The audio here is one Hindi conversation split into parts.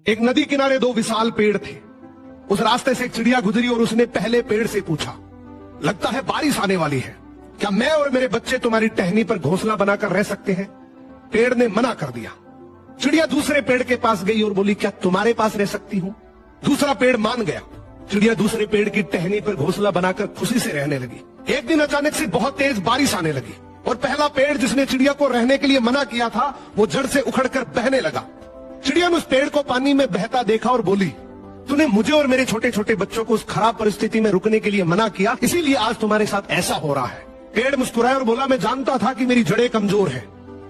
एक नदी किनारे दो विशाल पेड़ थे। उस रास्ते से एक चिड़िया गुजरी और उसने पहले पेड़ से पूछा, लगता है बारिश आने वाली है, क्या मैं और मेरे बच्चे तुम्हारी टहनी पर घोंसला बनाकर रह सकते हैं? पेड़ ने मना कर दिया। चिड़िया दूसरे पेड़ के पास गई और बोली, क्या तुम्हारे पास रह सकती हूं? दूसरा पेड़ मान गया। चिड़िया दूसरे पेड़ की टहनी पर घोंसला बनाकर खुशी से रहने लगी। एक दिन अचानक से बहुत तेज बारिश आने लगी और पहला पेड़ जिसने चिड़िया को रहने के लिए मना किया था वो जड़ से उखड़कर बहने लगा। चिड़िया ने उस पेड़ को पानी में बहता देखा और बोली, तूने मुझे और मेरे छोटे छोटे बच्चों को उस खराब परिस्थिति में रुकने के लिए मना किया, इसीलिए आज तुम्हारे साथ ऐसा हो रहा है। पेड़ मुस्कुराया और बोला, मैं जानता था कि मेरी जड़ें कमजोर हैं,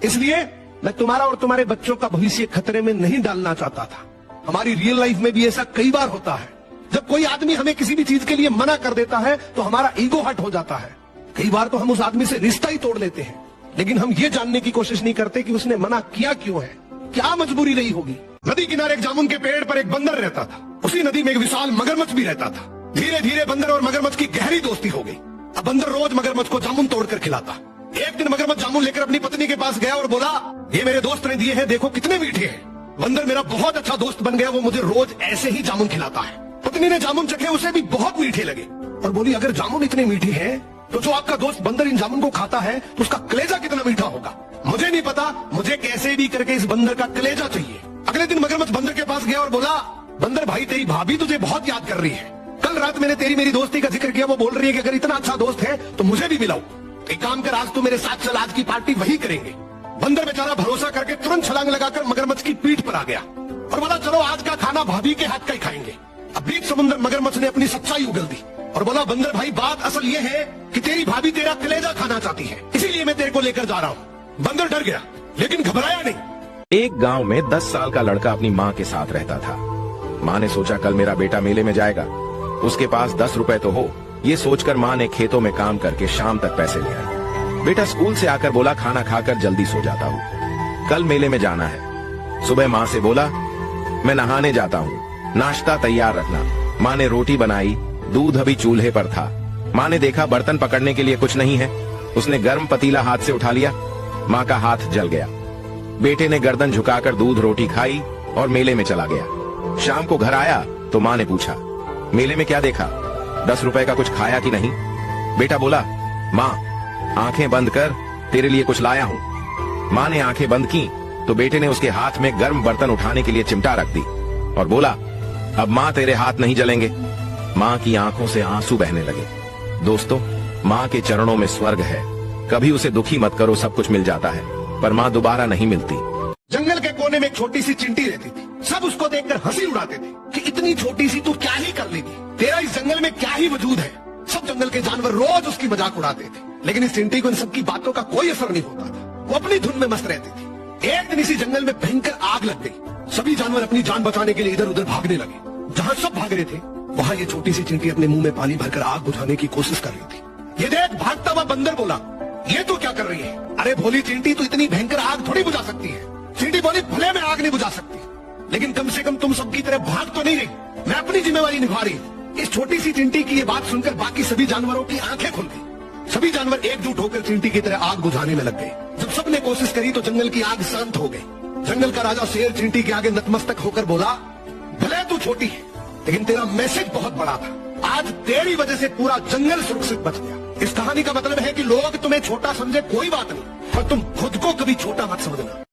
इसलिए मैं तुम्हारा और तुम्हारे बच्चों का भविष्य खतरे में नहीं डालना चाहता था। हमारी रियल लाइफ में भी ऐसा कई बार होता है। जब कोई आदमी हमें किसी भी चीज के लिए मना कर देता है तो हमारा ईगो हर्ट हो जाता है। कई बार तो हम उस आदमी से रिश्ता ही तोड़ लेते हैं, लेकिन हम ये जानने की कोशिश नहीं करते कि उसने मना किया क्यों है, क्या मजबूरी रही होगी। नदी किनारे एक जामुन के पेड़ पर एक बंदर रहता था। उसी नदी में एक विशाल मगरमच्छ भी रहता था। धीरे धीरे बंदर और मगरमच्छ की गहरी दोस्ती हो गई। अब बंदर रोज मगरमच्छ को जामुन तोड़कर खिलाता। एक दिन मगरमच्छ जामुन लेकर अपनी पत्नी के पास गया और बोला, ये मेरे दोस्त ने दिए हैं, देखो कितने मीठे हैं। बंदर मेरा बहुत अच्छा दोस्त बन गया, वो मुझे रोज ऐसे ही जामुन खिलाता है। पत्नी ने जामुन चखे, उसे भी बहुत मीठे लगे और बोली, अगर जामुन इतने मीठे हैं तो जो आपका दोस्त बंदर इन जामुन को खाता है तो उसका कलेजा कितना मीठा होगा। मुझे नहीं पता, मुझे कैसे भी करके इस बंदर का कलेजा चाहिए। अगले दिन मगरमच्छ बंदर के पास गया और बोला, बंदर भाई तेरी भाभी तुझे बहुत याद कर रही है। कल रात मैंने तेरी मेरी दोस्ती का जिक्र किया, वो बोल रही है कि अगर इतना अच्छा दोस्त है तो मुझे भी मिलाओ। एक काम कर, आज तू मेरे साथ चल, आज की पार्टी वही करेंगे। बंदर बेचारा भरोसा करके तुरंत छलांग लगाकर मगरमच्छ की पीठ पर आ गया और बोला, चलो आज का खाना भाभी के हाथ का ही खाएंगे। अब बीच समुद्र मगरमच्छ ने अपनी सच्चाई उगल दी और बोला, बंदर भाई बात असल ये है कि तेरी भाभी तेरा कलेजा खाना चाहती है, इसीलिए मैं तेरे को लेकर जा रहा हूँ। बंदर डर गया लेकिन घबराया नहीं। एक गांव में 10 साल का लड़का अपनी माँ के साथ रहता था। माँ ने सोचा कल मेरा बेटा मेले में जाएगा, उसके पास 10 रुपए तो हो। ये सोचकर माँ ने खेतों में काम करके शाम तक पैसे ले आए। बेटा स्कूल से आकर बोला, खाना खाकर जल्दी सो जाता हूँ, कल मेले में जाना है। सुबह माँ से बोला, मैं नहाने जाता हूँ, नाश्ता तैयार रखना। माँ ने रोटी बनाई, दूध अभी चूल्हे पर था। माँ ने देखा बर्तन पकड़ने के लिए कुछ नहीं है, उसने गर्म पतीला हाथ से उठा लिया। माँ का हाथ जल गया। बेटे ने गर्दन झुकाकर दूध रोटी खाई और मेले में चला गया। शाम को घर आया तो माँ ने पूछा, मेले में क्या देखा, 10 रुपए का कुछ खाया कि नहीं? बेटा बोला, माँ आंखें बंद कर, तेरे लिए कुछ लाया हूँ। माँ ने आंखें बंद की तो बेटे ने उसके हाथ में गर्म बर्तन उठाने के लिए चिमटा रख दी और बोला, अब माँ तेरे हाथ नहीं जलेंगे। माँ की आंखों से आंसू बहने लगे। दोस्तों, माँ के चरणों में स्वर्ग है। कभी उसे दुखी मत करो, सब कुछ मिल जाता है, पर माँ दोबारा नहीं मिलती। जंगल के कोने में एक छोटी सी चिंटी रहती थी। सब उसको देखकर हंसी उड़ाते थे कि इतनी छोटी सी तू क्या ही कर लेगी, तेरा इस जंगल में क्या ही वजूद है। सब जंगल के जानवर रोज उसकी मजाक उड़ाते थे, लेकिन इस चिंटी को इन सबकी बातों का कोई असर नहीं होता था। वो अपनी धुन में मस्त रहती थी। एक दिन इसी जंगल में भयंकर आग लग गई। सभी जानवर अपनी जान बचाने के लिए इधर उधर भागने लगे। जहाँ सब भाग रहे थे वहाँ ये छोटी सी चिंटी अपने मुंह में पानी भरकर आग बुझाने की कोशिश कर रही थी। ये देख भागता हुआ बंदर बोला, ये तू क्या कर रही है? अरे भोली चिंटी, तू इतनी भयंकर आग थोड़ी बुझा सकती है। चिंटी बोली, भले मैं आग नहीं बुझा सकती, लेकिन कम से कम तुम सबकी तरह भाग तो नहीं रही, मैं अपनी जिम्मेवारी निभा रही हूँ। इस छोटी सी चिंटी की ये बात सुनकर बाकी सभी जानवरों की आंखें खुल गई। सभी जानवर एकजुट होकर चिंटी की तरह आग बुझाने में लग गए। जब सबने कोशिश करी तो जंगल की आग शांत हो गई। जंगल का राजा शेर चिंटी के आगे नतमस्तक होकर बोला, भले तू छोटी है लेकिन तेरा मैसेज बहुत बड़ा था। आज तेरी वजह से पूरा जंगल सुरक्षित बच गया। इस कहानी का मतलब है कि लोग तुम्हें छोटा समझे कोई बात नहीं, पर तुम खुद को कभी छोटा मत समझना।